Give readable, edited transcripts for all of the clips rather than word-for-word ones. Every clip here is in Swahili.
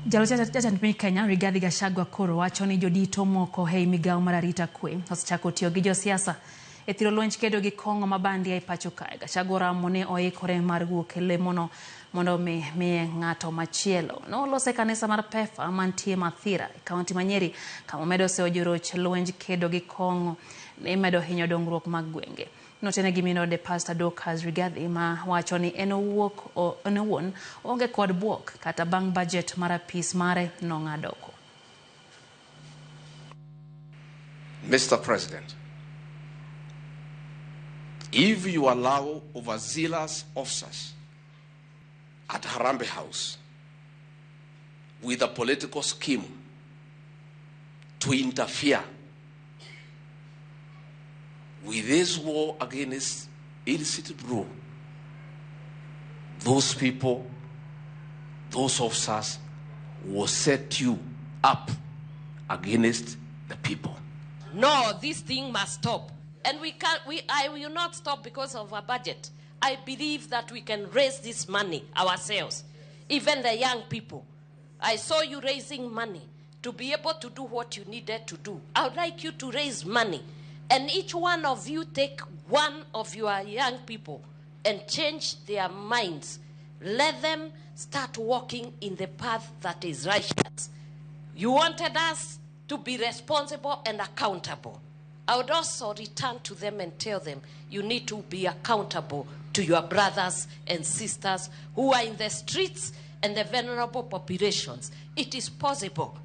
Jatend piny Kenya Rigathi Gachagua koro wacho ni jodito moko ei migao mar arita kwee osechako tiyo gi josiasa e thiro lwenj kedo gi kong'o mabandi e pachoka. Gachagua ramo ne oikore mar wuok e lemono mondo miye ng'ato machielo. Nolose kanisa mar Pefa mantie Mathira e kaunti ma Nyeri kama medo seyo joroch lwenj kedo gi kong'o ne medo hinyo dongruok mag gwenge. Notene gimino de Pastor Dorcas Rigathi ma wacho ni en owuon onge kod buok kata bang' budget mar apis mare nong'adoko. Mr. President, if you allow overzealous officers at Harambee House with a political scheme to interfere with this war against illicit rule, those people, those officers will set you up against the people. No, this thing must stop. And I will not stop because of a budget. I believe that we can raise this money ourselves, even the young people. I saw you raising money to be able to do what you needed to do. I would like you to raise money. And each one of you take one of your young people and change their minds. Let them start walking in the path that is righteous. You wanted us to be responsible and accountable. I would also return to them and tell them, you need to be accountable to your brothers and sisters who are in the streets and the vulnerable populations. It is possible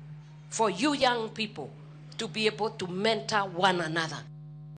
for you young people to be able to mentor one another.